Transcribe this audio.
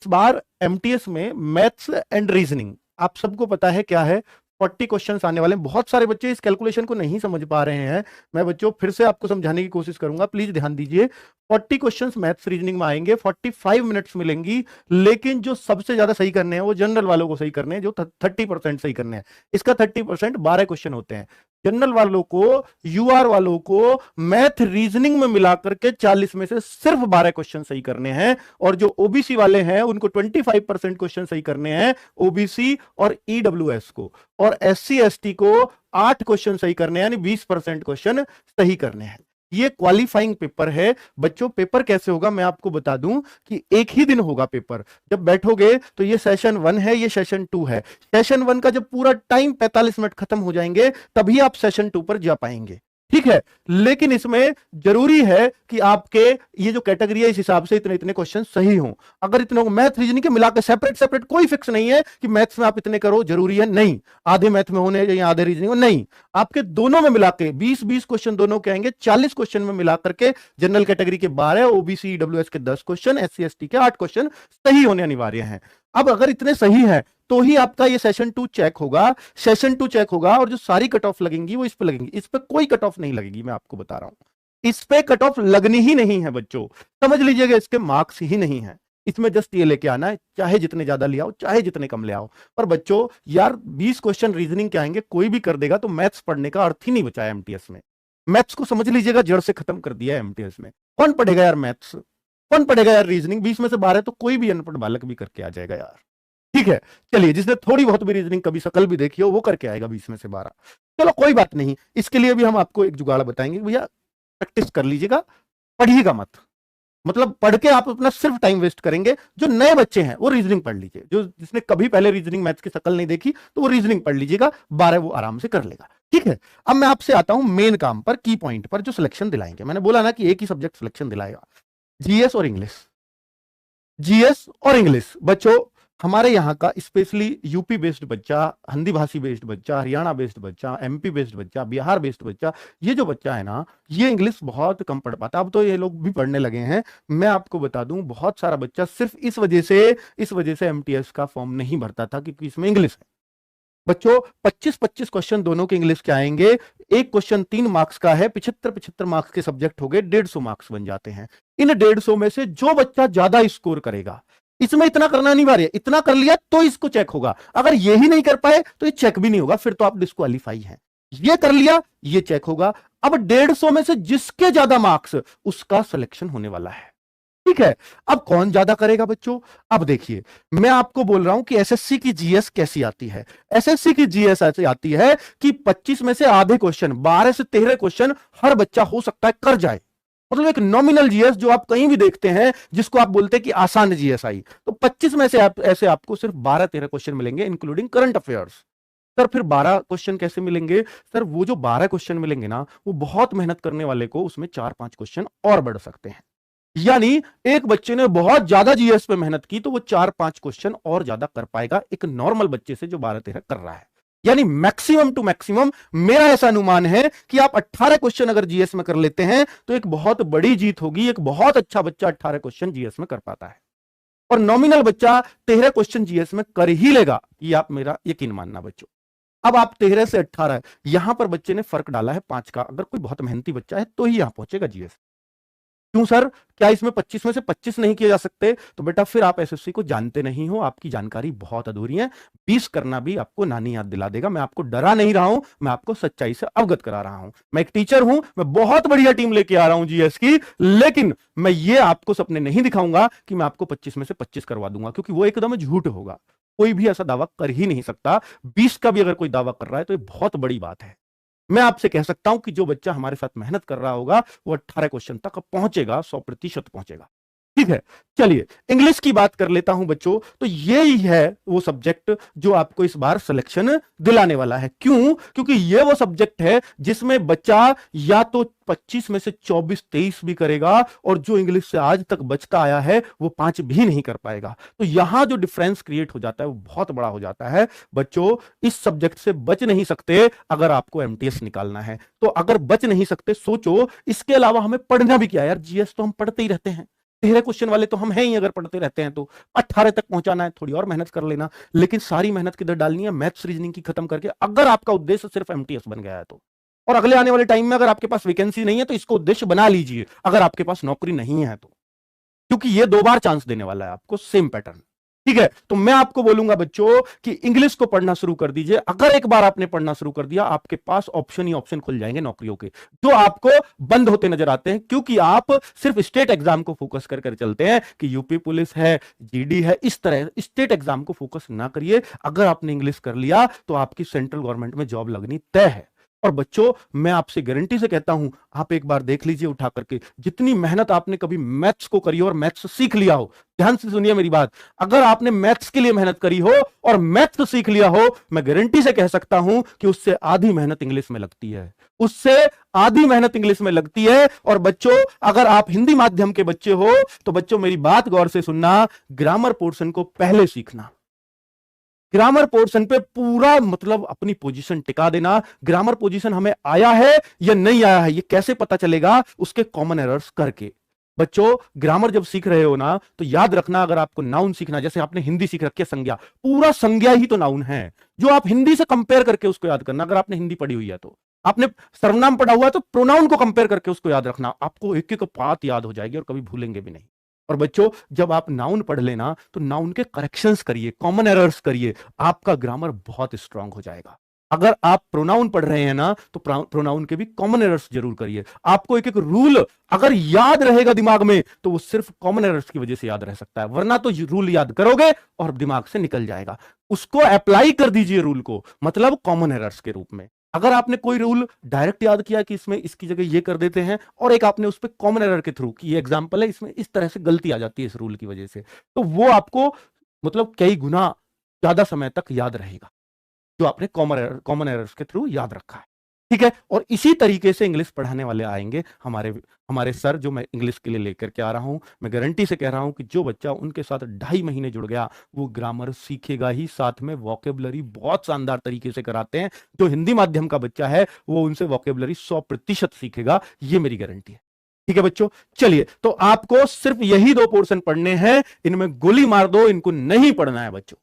इस बार एमटीएस में maths and reasoning आप सबको पता है क्या है। 40 क्वेश्चंस आने वाले हैं। बहुत सारे बच्चे इस कैलकुलेशन को नहीं समझ पा रहे हैं। मैं बच्चों फिर से आपको समझाने की कोशिश करूंगा, प्लीज ध्यान दीजिए। 40 क्वेश्चंस मैथ्स रीजनिंग में आएंगे, 45 मिनट्स मिलेंगी। लेकिन जो सबसे ज्यादा सही करने हैं वो जनरल वालों को सही करने हैं, जो 30% सही करने हैं। इसका 30% 12 क्वेश्चन होते हैं। जनरल वालों को, यूआर वालों को मैथ रीजनिंग में मिलाकर के 40 में से सिर्फ 12 क्वेश्चन सही करने हैं। और जो ओबीसी वाले हैं उनको 25% क्वेश्चन सही करने हैं, ओबीसी और ईडब्ल्यूएस को। और एससी एसटी को 8 क्वेश्चन सही करने हैं, यानी 20% क्वेश्चन सही करने हैं। ये क्वालिफाइंग पेपर है बच्चों। पेपर कैसे होगा मैं आपको बता दूं कि एक ही दिन होगा पेपर। जब बैठोगे तो ये सेशन 1 है, ये सेशन 2 है। सेशन 1 का जब पूरा टाइम 45 मिनट खत्म हो जाएंगे तभी आप सेशन 2 पर जा पाएंगे, ठीक है। लेकिन इसमें जरूरी है कि आपके ये जो कैटेगरी है इस हिसाब से इतने इतने क्वेश्चन सही हों। अगर इतने मैथ रीजनिंग के मिलाकर सेपरेट सेपरेट कोई फिक्स नहीं है कि मैथ्स में आप इतने करो, जरूरी है नहीं। आधे मैथ में होने या आधे रीजनिंग में नहीं, आपके दोनों में मिला के 20-20 क्वेश्चन दोनों के आएंगे। 40 क्वेश्चन में मिलाकर के जनरल कैटेगरी के 12, ओबीसी ईडब्ल्यूएस के 10 क्वेश्चन, एससी एसटी के 8 क्वेश्चन सही होने अनिवार्य हैं। अब अगर इतने सही है तो ही आपका ये सेशन 2 चेक होगा। सेशन 2 चेक होगा और जो सारी कट ऑफ लगेंगी वो इस पे लगेंगी। इस पे कोई कट ऑफ नहीं लगेगी, मैं आपको बता रहा हूं। इस पे कट ऑफ लगनी ही नहीं है बच्चों, समझ लीजिएगा। इसके मार्क्स ही नहीं है। इसमें जस्ट ये लेके आना है, चाहे जितने ज्यादा ले आओ चाहे जितने कम ले आओ। पर बच्चों यार 20 क्वेश्चन रीजनिंग के आएंगे, कोई भी कर देगा तो मैथ्स पढ़ने का अर्थ ही नहीं बचा है एमटीएस में। मैथ्स को समझ लीजिएगा जड़ से खत्म कर दिया है एमटीएस में। कौन पढ़ेगा यार मैथ्स, कौन पढ़ेगा यार रीजनिंग। 20 में से 12 तो कोई भी अनपढ़ बालक भी करके आ जाएगा यार, ठीक है। चलिए, जिसने थोड़ी बहुत भी रीजनिंग कभी शकल भी देखी हो वो करके आएगा 20 में से 12। चलो कोई बात नहीं, इसके लिए भी हम आपको एक जुगाड़ बताएंगे। भैया प्रैक्टिस कर लीजिएगा, पढ़िएगा मत। मतलब पढ़ के आप अपना सिर्फ टाइम वेस्ट करेंगे। जो नए बच्चे हैं वो रीजनिंग पढ़ लीजिए, जो जिसने कभी पहले रीजनिंग मैथ्स की शकल नहीं देखी तो वो रीजनिंग पढ़ लीजिएगा, 12 वो आराम से कर लेगा, ठीक है। अब मैं आपसे आता हूं मेन काम पर, की पॉइंट पर, जो सिलेक्शन दिलाएंगे। मैंने बोला ना कि एक ही सब्जेक्ट सिलेक्शन दिलाएगा, जीएस और इंग्लिश। जीएस और इंग्लिश बच्चों, हमारे यहाँ का स्पेशली यूपी बेस्ड बच्चा, हिंदी भाषी बेस्ड बच्चा, हरियाणा बेस्ड बच्चा, एमपी बेस्ड बच्चा, बिहार बेस्ड बच्चा, ये जो बच्चा है ना, ये इंग्लिश बहुत कम पढ़ पाता। अब तो ये लोग भी पढ़ने लगे हैं। मैं आपको बता दूं, बहुत सारा बच्चा सिर्फ इस वजह से एमटीएस का फॉर्म नहीं भरता था, क्योंकि इसमें इंग्लिश है। बच्चों 25-25 क्वेश्चन दोनों के इंग्लिश के आएंगे। एक क्वेश्चन 3 मार्क्स का है, 75-75 मार्क्स के सब्जेक्ट हो गए, 150 मार्क्स बन जाते हैं। इन 150 में से जो बच्चा ज्यादा स्कोर करेगा, इसमें इतना करना अनिवार्य है, इतना कर लिया तो इसको चेक होगा। अगर ये ही नहीं कर पाए तो ये चेक भी नहीं होगा, फिर तो आप डिस्क्वालीफाई हैं। ये कर लिया, ये चेक होगा। अब 150 में से जिसके ज्यादा मार्क्स, उसका सिलेक्शन होने वाला है, ठीक है। अब कौन ज्यादा करेगा बच्चों, अब देखिए, मैं आपको बोल रहा हूं कि एसएससी की जीएस कैसी आती है। एसएससी की जीएस ऐसी आती है कि 25 में से आधे क्वेश्चन, 12 से 13 क्वेश्चन हर बच्चा हो सकता है कर जाए। मतलब एक नॉमिनल जीएस जो आप कहीं भी देखते हैं, जिसको आप बोलते हैं कि आसान जीएस आई, तो 25 में से ऐसे आपको सिर्फ 12-13 क्वेश्चन मिलेंगे, इंक्लूडिंग करंट अफेयर्स। सर फिर 12 क्वेश्चन कैसे मिलेंगे? सर वो जो 12 क्वेश्चन मिलेंगे ना, वो बहुत मेहनत करने वाले को उसमें 4-5 क्वेश्चन और बढ़ सकते हैं। यानी एक बच्चे ने बहुत ज्यादा जीएस पे मेहनत की तो वो 4-5 क्वेश्चन और ज्यादा कर पाएगा एक नॉर्मल बच्चे से जो 12-13 कर रहा है। यानी मैक्सिमम टू मैक्सिमम मेरा ऐसा अनुमान है कि आप 18 क्वेश्चन अगर जीएस में कर लेते हैं तो एक बहुत बड़ी जीत होगी। एक बहुत अच्छा बच्चा 18 क्वेश्चन जीएस में कर पाता है, और नॉमिनल बच्चा 13 क्वेश्चन जीएस में कर ही लेगा, ये आप मेरा यकीन मानना बच्चों। अब आप 13 से 18, यहां पर बच्चे ने फर्क डाला है 5 का। अगर कोई बहुत मेहनती बच्चा है तो ही यहां पहुंचेगा जीएस। क्यों सर, क्या इसमें 25 में से 25 नहीं किए जा सकते? तो बेटा फिर आप एसएससी को जानते नहीं हो, आपकी जानकारी बहुत अधूरी है। 20 करना भी आपको नानी याद दिला देगा। मैं आपको डरा नहीं रहा हूं, मैं आपको सच्चाई से अवगत करा रहा हूं। मैं एक टीचर हूं, मैं बहुत बढ़िया टीम लेके आ रहा हूं जीएस की, लेकिन मैं ये आपको सपने नहीं दिखाऊंगा कि मैं आपको 25 में से 25 करवा दूंगा, क्योंकि वो एकदम झूठ होगा। कोई भी ऐसा दावा कर ही नहीं सकता। 20 का भी अगर कोई दावा कर रहा है तो ये बहुत बड़ी बात है। मैं आपसे कह सकता हूं कि जो बच्चा हमारे साथ मेहनत कर रहा होगा वो 18 क्वेश्चन तक पहुंचेगा, 100% पहुंचेगा, ठीक है। चलिए इंग्लिश की बात कर लेता हूं बच्चों। तो ये ही है वो सब्जेक्ट जो आपको इस बार सिलेक्शन दिलाने वाला है। क्यों? क्योंकि ये वो सब्जेक्ट है जिसमें बच्चा या तो 25 में से 24-23 भी करेगा, और जो इंग्लिश से आज तक बचता आया है वो 5 भी नहीं कर पाएगा। तो यहां जो डिफरेंस क्रिएट हो जाता है वो बहुत बड़ा हो जाता है बच्चों। इस सब्जेक्ट से बच नहीं सकते अगर आपको एमटीएस निकालना है। तो अगर बच नहीं सकते, सोचो इसके अलावा हमें पढ़ना भी क्या है यार। जीएस तो हम पढ़ते ही रहते हैं, 13 क्वेश्चन वाले तो हम हैं ही, अगर पढ़ते रहते हैं तो 18 तक पहुंचाना है, थोड़ी और मेहनत कर लेना, लेकिन सारी मेहनत किधर डालनी है, मैथ्स रीजनिंग की खत्म करके, अगर आपका उद्देश्य सिर्फ एमटीएस बन गया है तो। और अगले आने वाले टाइम में अगर आपके पास वैकेंसी नहीं है तो इसको उद्देश्य बना लीजिए, अगर आपके पास नौकरी नहीं है तो, क्योंकि ये 2 बार चांस देने वाला है आपको, सेम पैटर्न। ठीक है, तो मैं आपको बोलूंगा बच्चों कि इंग्लिश को पढ़ना शुरू कर दीजिए। अगर एक बार आपने पढ़ना शुरू कर दिया, आपके पास ऑप्शन ही ऑप्शन खुल जाएंगे नौकरियों के, जो आपको बंद होते नजर आते हैं, क्योंकि आप सिर्फ स्टेट एग्जाम को फोकस कर चलते हैं कि यूपी पुलिस है, जीडी है, इस तरह स्टेट एग्जाम को फोकस ना करिए। अगर आपने इंग्लिश कर लिया तो आपकी सेंट्रल गवर्नमेंट में जॉब लगनी तय है। और बच्चों, मैं आपसे गारंटी से कहता हूं, आप एक बार देख लीजिए उठा करके, जितनी मेहनत आपने कभी मैथ्स को करी हो और मैथ्स सीख लिया हो, ध्यान से सुनिए मेरी बात, अगर आपने मैथ्स के लिए मेहनत करी हो और मैथ्स सीख लिया हो, मैं गारंटी से कह सकता हूं कि उससे आधी मेहनत इंग्लिश में लगती है, उससे आधी मेहनत इंग्लिश में लगती है। और बच्चों, अगर आप हिंदी माध्यम के बच्चे हो तो बच्चों मेरी बात गौर से सुनना, ग्रामर पोर्शन को पहले सीखना, ग्रामर पोर्शन पे पूरा मतलब अपनी पोजीशन टिका देना। ग्रामर पोजीशन हमें आया है या नहीं आया है, ये कैसे पता चलेगा, उसके कॉमन एरर्स करके। बच्चों, ग्रामर जब सीख रहे हो ना, तो याद रखना, अगर आपको नाउन सीखना, जैसे आपने हिंदी सीख रखी है संज्ञा, पूरा संज्ञा ही तो नाउन है, जो आप हिंदी से कंपेयर करके उसको याद करना। अगर आपने हिंदी पढ़ी हुई है तो, आपने सर्वनाम पढ़ा हुआ है तो प्रोनाउन को कंपेयर करके उसको याद रखना, आपको एक एक बात याद हो जाएगी और कभी भूलेंगे भी नहीं। और बच्चों, जब आप नाउन पढ़ लेना तो नाउन के करेक्शंस करिए, कॉमन एरर्स करिए, आपका ग्रामर बहुत स्ट्रांग हो जाएगा। अगर आप प्रोनाउन पढ़ रहे हैं ना, तो प्रोनाउन के भी कॉमन एरर्स जरूर करिए। आपको एक एक रूल अगर याद रहेगा दिमाग में, तो वो सिर्फ कॉमन एरर्स की वजह से याद रह सकता है, वरना तो रूल याद करोगे और दिमाग से निकल जाएगा। उसको अप्लाई कर दीजिए रूल को, मतलब कॉमन एरर्स के रूप में। अगर आपने कोई रूल डायरेक्ट याद किया कि इसमें इसकी जगह ये कर देते हैं, और एक आपने उस पर कॉमन एरर के थ्रू कि ये एग्जांपल है, इसमें इस तरह से गलती आ जाती है इस रूल की वजह से, तो वो आपको मतलब कई गुना ज्यादा समय तक याद रहेगा, जो आपने कॉमन एरर्स के थ्रू याद रखा है। ठीक है, और इसी तरीके से इंग्लिश पढ़ाने वाले आएंगे हमारे सर, जो मैं इंग्लिश के लिए लेकर के आ रहा हूं। मैं गारंटी से कह रहा हूं कि जो बच्चा उनके साथ 2.5 महीने जुड़ गया, वो ग्रामर सीखेगा ही, साथ में वोकेबलरी बहुत शानदार तरीके से कराते हैं। जो हिंदी माध्यम का बच्चा है, वो उनसे वोकेबलरी 100% सीखेगा, ये मेरी गारंटी है। ठीक है बच्चों, चलिए, तो आपको सिर्फ यही 2 पोर्शन पढ़ने हैं, इनमें गोली मार दो, इनको नहीं पढ़ना है बच्चों।